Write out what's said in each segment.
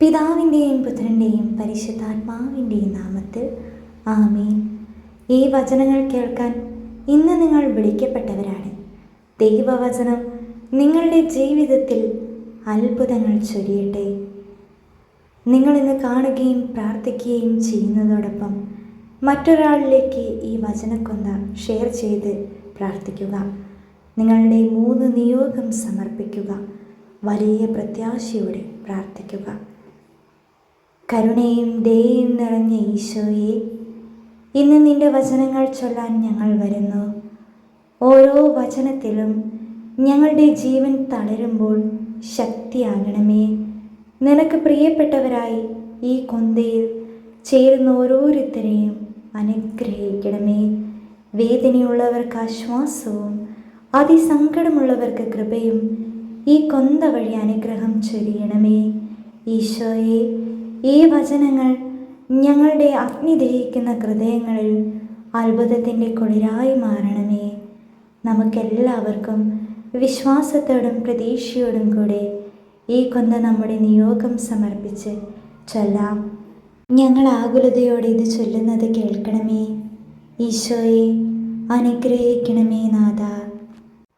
പിതാവിൻ്റെയും പുത്രൻ്റെയും പരിശുദ്ധാത്മാവിൻ്റെയും നാമത്തിൽ ആമേൻ. ഈ വചനങ്ങൾ കേൾക്കാൻ ഇന്ന് നിങ്ങൾ വിളിക്കപ്പെട്ടവരാണ്. ദൈവവചനം നിങ്ങളുടെ ജീവിതത്തിൽ അത്ഭുതങ്ങൾ ചൊരിയട്ടെ. നിങ്ങളിന്ന് കാണുകയും പ്രാർത്ഥിക്കുകയും ചെയ്യുന്നതോടൊപ്പം മറ്റൊരാളിലേക്ക് ഈ വചനക്കൊന്ത ഷെയർ ചെയ്ത് പ്രാർത്ഥിക്കുക. നിങ്ങളുടെ 3 നിയോഗം സമർപ്പിക്കുക. വലിയ പ്രത്യാശയോടെ പ്രാർത്ഥിക്കുക. കരുണയും ദയയും നിറഞ്ഞ ഈശോയെ, ഇന്ന് നിന്റെ വചനങ്ങൾ ചൊല്ലാൻ ഞങ്ങൾ വരുന്നു. ഓരോ വചനത്തിലും ഞങ്ങളുടെ ജീവൻ തളരുമ്പോൾ ശക്തിയാകണമേ. നിനക്ക് പ്രിയപ്പെട്ടവരായി ഈ കൊന്തയിൽ ചേരുന്ന ഓരോരുത്തരെയും അനുഗ്രഹിക്കണമേ. വേദനയുള്ളവർക്ക് ആശ്വാസവും അതിസങ്കടമുള്ളവർക്ക് കൃപയും ഈ കൊന്ത വഴി അനുഗ്രഹം ചൊരിയണമേ. ഈശോയെ, ഈ വചനങ്ങൾ ഞങ്ങളുടെ അഗ്നി ദഹിക്കുന്ന ഹൃദയങ്ങളിൽ അത്ഭുതത്തിൻ്റെ കുളിരായി മാറണമേ. നമുക്കെല്ലാവർക്കും വിശ്വാസത്തോടും പ്രതീക്ഷയോടും കൂടെ ഈ കൊന്ത നമ്മുടെ നിയോഗം സമർപ്പിച്ച് ചൊല്ലാം. ഞങ്ങൾ ആകുലതയോടെ ഇത് ചൊല്ലുന്നത് കേൾക്കണമേ. ഈശോയെ, അനുഗ്രഹിക്കണമേ നാഥ.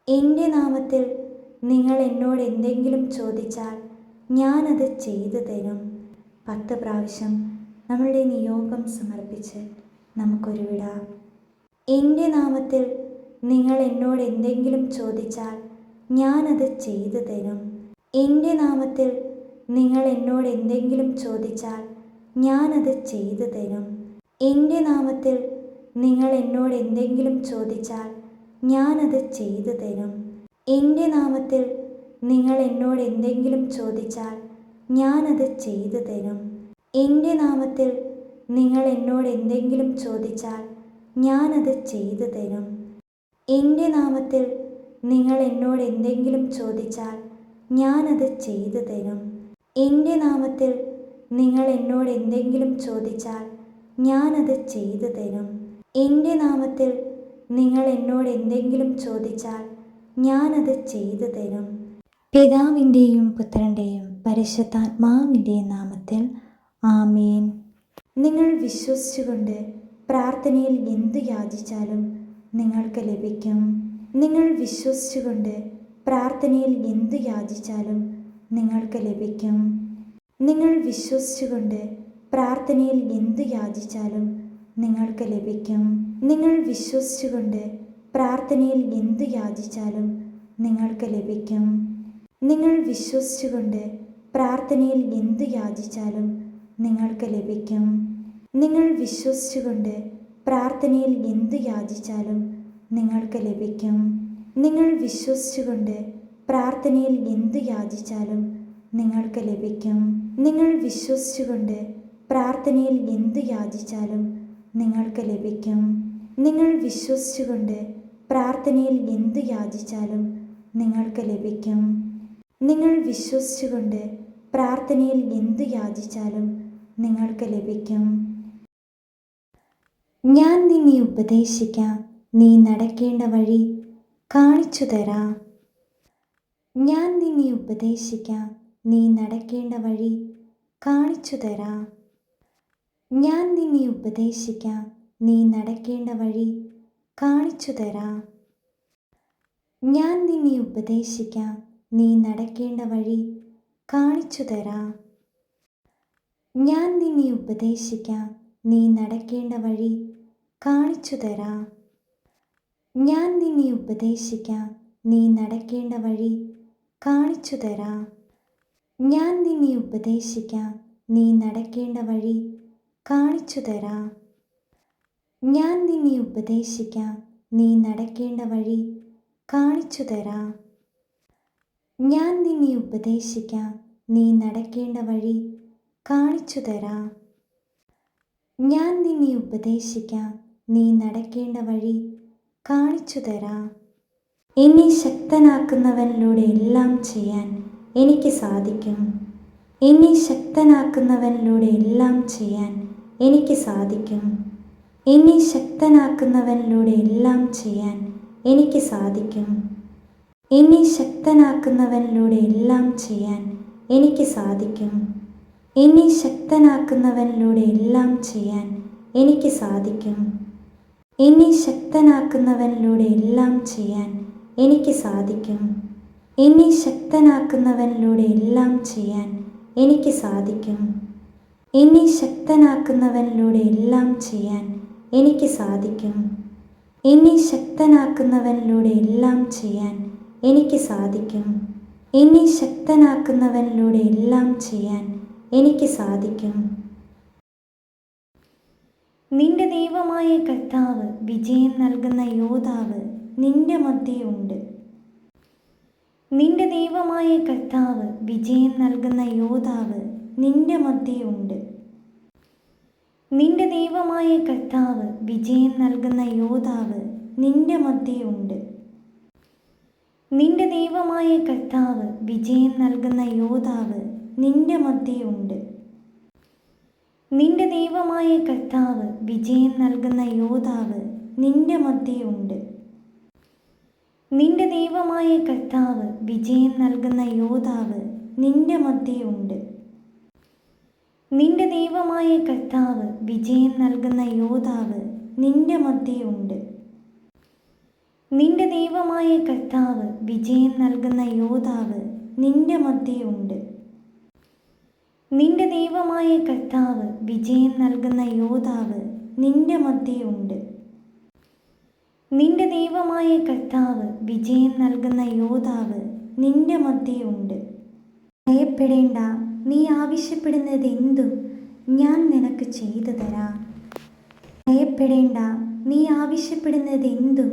എൻ്റെ നാമത്തിൽ നിങ്ങൾ എന്നോട് എന്തെങ്കിലും ചോദിച്ചാൽ ഞാനത് ചെയ്തു തരും. 10 പ്രാവശ്യം നമ്മളുടെ നിയോഗം സമർപ്പിച്ച് നമുക്കൊരു വിടാം. എൻ്റെ നാമത്തിൽ നിങ്ങൾ എന്നോട് എന്തെങ്കിലും ചോദിച്ചാൽ ഞാനത് ചെയ്തു തരും. എൻ്റെ നാമത്തിൽ നിങ്ങൾ എന്നോട് എന്തെങ്കിലും ചോദിച്ചാൽ ഞാനത് ചെയ്തു തരും. എൻ്റെ നാമത്തിൽ നിങ്ങൾ എന്നോട് എന്തെങ്കിലും ചോദിച്ചാൽ ഞാനത് ചെയ്തു തരും. എൻ്റെ നാമത്തിൽ നിങ്ങൾ എന്നോട് എന്തെങ്കിലും ചോദിച്ചാൽ ഞാനത് ചെയ്തു തരും. എൻ്റെ നാമത്തിൽ നിങ്ങൾ എന്നോട് എന്തെങ്കിലും ചോദിച്ചാൽ ഞാനത് ചെയ്തു തരും. എൻ്റെ നാമത്തിൽ നിങ്ങൾ എന്നോട് എന്തെങ്കിലും ചോദിച്ചാൽ ഞാനത് ചെയ്തു തരും. എൻ്റെ നാമത്തിൽ നിങ്ങൾ എന്നോട് എന്തെങ്കിലും ചോദിച്ചാൽ ഞാനത് ചെയ്തു തരും. എൻ്റെ നാമത്തിൽ നിങ്ങൾ എന്നോട് എന്തെങ്കിലും ചോദിച്ചാൽ ഞാനത് ചെയ്തു തരും. പിതാവിൻ്റെയും പുത്രൻ്റെയും പരിശുദ്ധാത്മാവിൻ്റെയും നാമത്തിൽ ആമേൻ. നിങ്ങൾ വിശ്വസിച്ചുകൊണ്ട് പ്രാർത്ഥനയിൽ എന്തു യാചിച്ചാലും നിങ്ങൾക്ക് ലഭിക്കും. നിങ്ങൾ വിശ്വസിച്ചുകൊണ്ട് പ്രാർത്ഥനയിൽ എന്തു യാചിച്ചാലും നിങ്ങൾക്ക് ലഭിക്കും. നിങ്ങൾ വിശ്വസിച്ചുകൊണ്ട് പ്രാർത്ഥനയിൽ എന്തു യാചിച്ചാലും നിങ്ങൾക്ക് ലഭിക്കും. നിങ്ങൾ വിശ്വസിച്ചുകൊണ്ട് പ്രാർത്ഥനയിൽ എന്തു യാചിച്ചാലും നിങ്ങൾക്ക് ലഭിക്കും. നിങ്ങൾ വിശ്വസിച്ചുകൊണ്ട് പ്രാർത്ഥനയിൽ എന്തു യാചിച്ചാലും നിങ്ങൾക്ക് ലഭിക്കും. നിങ്ങൾ വിശ്വസിച്ചുകൊണ്ട് പ്രാർത്ഥനയിൽ എന്തു യാചിച്ചാലും നിങ്ങൾക്ക് ലഭിക്കും. നിങ്ങൾ വിശ്വസിച്ചുകൊണ്ട് പ്രാർത്ഥനയിൽ എന്തു യാചിച്ചാലും നിങ്ങൾക്ക് ലഭിക്കും. നിങ്ങൾ വിശ്വസിച്ചുകൊണ്ട് പ്രാർത്ഥനയിൽ എന്തു യാചിച്ചാലും നിങ്ങൾക്ക് ലഭിക്കും. നിങ്ങൾ വിശ്വസിച്ചുകൊണ്ട് പ്രാർത്ഥനയിൽ എന്തു യാചിച്ചാലും നിങ്ങൾക്ക് ലഭിക്കും. നിങ്ങൾ വിശ്വസിച്ചുകൊണ്ട് പ്രാർത്ഥനയിൽ എന്തു യാചിച്ചാലും നിങ്ങൾക്ക് ലഭിക്കും. ഞാൻ നിന്നെ ഉപദേശിക്കാം, നീ നടക്കേണ്ട വഴി കാണിച്ചു തരാം. ഞാൻ നിന്നെ ഉപദേശിക്കാം, നീ നടക്കേണ്ട വഴി കാണിച്ചു തരാം. ഞാൻ നിന്നെ ഉപദേശിക്കാം, നീ നടക്കേണ്ട വഴി കാണിച്ചു തരാം. ഞാൻ നിന്നെ ഉപദേശിക്കാം, നീ നടക്കേണ്ട വഴി കാണിച്ചു തരാം. ഞാൻ നിന്നെ ഉപദേശിക്കാം, നീ നടക്കേണ്ട വഴി കാണിച്ചു തരാം. ഞാൻ നിന്നെ ഉപദേശിക്കാം, നീ നടക്കേണ്ട വഴി കാണിച്ചു തരാം. ഞാൻ നിന്നെ ഉപദേശിക്കാം, നീ നടക്കേണ്ട വഴി കാണിച്ചു തരാം. ഞാൻ നിന്നെ ഉപദേശിക്കാം, നീ നടക്കേണ്ട വഴി കാണിച്ചു തരാം. ഞാൻ നിന്നെ ഉപദേശിക്കാം, നീ നടക്കേണ്ട വഴി കാണിച്ചു തരാം. ഞാൻ നിന്നെ ഉപദേശിക്കാം, നീ നടക്കേണ്ട വഴി കാണിച്ചു തരാം. എന്നെ ശക്തനാക്കുന്നവനിലൂടെ എല്ലാം ചെയ്യാൻ എനിക്ക് സാധിക്കും. എന്നെ ശക്തനാക്കുന്നവനിലൂടെ എല്ലാം ചെയ്യാൻ എനിക്ക് സാധിക്കും. എന്നെ ശക്തനാക്കുന്നവനിലൂടെ എല്ലാം ചെയ്യാൻ എനിക്ക് സാധിക്കും. എന്നെ ശക്തനാക്കുന്നവനിലൂടെ എല്ലാം ചെയ്യാൻ എനിക്ക് സാധിക്കും. എന്നെ ശക്തനാക്കുന്നവനിലൂടെ എല്ലാം ചെയ്യാൻ എനിക്ക് സാധിക്കും. എന്നെ ശക്തനാക്കുന്നവനിലൂടെ എല്ലാം ചെയ്യാൻ എനിക്ക് സാധിക്കും. എന്നെ ശക്തനാക്കുന്നവനിലൂടെ എല്ലാം ചെയ്യാൻ എനിക്ക് സാധിക്കും. എന്നെ ശക്തനാക്കുന്നവനിലൂടെ എല്ലാം ചെയ്യാൻ എനിക്ക് സാധിക്കും. എന്നെ ശക്തനാക്കുന്നവനിലൂടെ എല്ലാം ചെയ്യാൻ എനിക്ക് സാധിക്കും. എന്നെ ശക്തനാക്കുന്നവനിലൂടെ എല്ലാം ചെയ്യാൻ എനിക്ക് സാധിക്കും. നിന്റെ ദൈവമായ കർത്താവ് വിജയം നൽകുന്ന യോദ്ധാവ് നിന്റെ മധ്യേ ഉണ്ട്. നിന്റെ ദൈവമായ കർത്താവ് വിജയം നൽകുന്ന യോദ്ധാവ് നിന്റെ മധ്യേ ഉണ്ട്. നിന്റെ ദൈവമായ കർത്താവ് വിജയം നൽകുന്ന യോദ്ധാവ് നിന്റെ മധ്യേ ഉണ്ട്. നിന്റെ ദൈവമായ കർത്താവ് വിജയം നൽകുന്ന യോദ്ധാവ് നിന്റെ മധ്യേ ഉണ്ട്. നിന്റെ ദൈവമായ കർത്താവ് വിജയം നൽകുന്ന യോദ്ധാവ് നിന്റെ മധ്യേ ഉണ്ട്. നിന്റെ ദൈവമായ കർത്താവ് വിജയം നൽകുന്ന യോദ്ധാവ് നിന്റെ മധ്യേ ഉണ്ട്. നിന്റെ ദൈവമായ കർത്താവ് വിജയം നൽകുന്ന യോദ്ധാവ് നിന്റെ മധ്യേ ഉണ്ട്. നിന്റെ ദൈവമായ കർത്താവ് വിജയം നൽകുന്ന യോദ്ധാവ് നിന്റെ മധ്യേ ഉണ്ട്. നിന്റെ ദൈവമായ കർത്താവ് വിജയം നൽകുന്ന യോദ്ധാവ് നിന്റെ മധ്യേ ഉണ്ട്. നിന്റെ ദൈവമായ കർത്താവ് വിജയം നൽകുന്ന യോദ്ധാവ് നിന്റെ മധ്യേ ഉണ്ട്. ഭയപ്പെടേണ്ട, നീ ആവശ്യപ്പെടുന്നതെന്തും ഞാൻ നിനക്ക് ചെയ്തു തരാം. ഭയപ്പെടേണ്ട, നീ ആവശ്യപ്പെടുന്നതെന്തും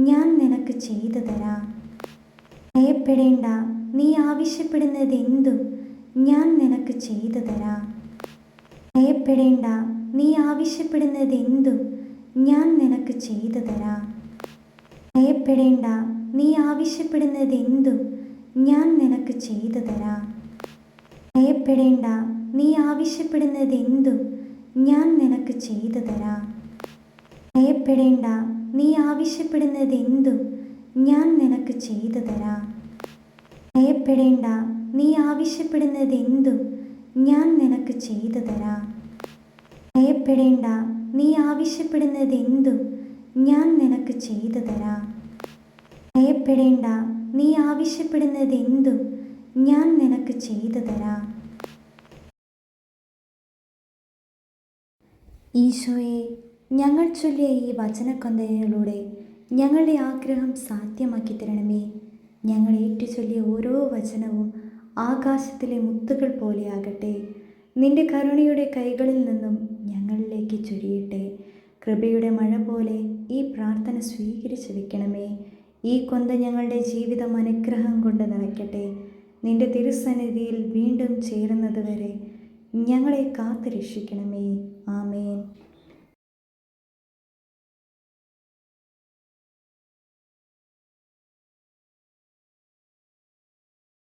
ഞാൻ നിനക്ക് ചെയ്തു തരാം. ഭയപ്പെടേണ്ട, നീ ആവശ്യപ്പെടുന്നതെന്തും ഞാൻ നിനക്ക് ചെയ്തു തരാം. ഭയപ്പെടേണ്ട, നീ ആവശ്യപ്പെടുന്നതെന്തും ഞാൻ നിനക്ക് ചെയ്തു തരാം. ഭയപ്പെടേണ്ട, നീ ആവശ്യപ്പെടുന്നതെന്തും ഞാൻ നിനക്ക് ചെയ്തു തരാം. ഭയപ്പെടേണ്ട, നീ ആവശ്യപ്പെടുന്നതെന്തും ഞാൻ നിനക്ക് ചെയ്തു തരാം. ഭയപ്പെടേണ്ട, നീ ആവശ്യപ്പെടുന്നതെന്തും ഞാൻ നിനക്ക് ചെയ്തു തരാം. ഭയപ്പെടേണ്ട, നീ ആവശ്യപ്പെടുന്നതെന്തും ഞാൻ നിനക്ക് ചെയ്തു തരാം. ഭയപ്പെടേണ്ട, നീ ആവശ്യപ്പെടുന്നതെന്തും ഞാൻ നിനക്ക് ചെയ്തു തരാം. ഭയപ്പെടേണ്ട, നീ ആവശ്യപ്പെടുന്നതെന്തും ഞാൻ നിനക്ക് ചെയ്തു തരാം. ഈശോയെ, ഞങ്ങൾ ചൊല്ലിയ ഈ വചനക്കൊന്തയിലൂടെ ഞങ്ങളുടെ ആഗ്രഹം സാധ്യമാക്കി തരണമേ. ഞങ്ങൾ ഏറ്റുചൊല്ലിയ ഓരോ വചനവും ആകാശത്തിലെ മുത്തുകൾ പോലെയാകട്ടെ. നിന്റെ കരുണയുടെ കൈകളിൽ നിന്നും ഞങ്ങളിലേക്ക് ചൊരിയട്ടെ. കൃപയുടെ മഴ പോലെ ഈ പ്രാർത്ഥന സ്വീകരിച്ചു വെക്കണമേ. ഈ കൊന്ത ഞങ്ങളുടെ ജീവിതം അനുഗ്രഹം കൊണ്ട് നിറയ്ക്കട്ടെ. നിന്റെ തിരുസന്നിധിയിൽ വീണ്ടും ചേരുന്നത് വരെ ഞങ്ങളെ കാത്തു രക്ഷിക്കണമേ. ആമേൻ.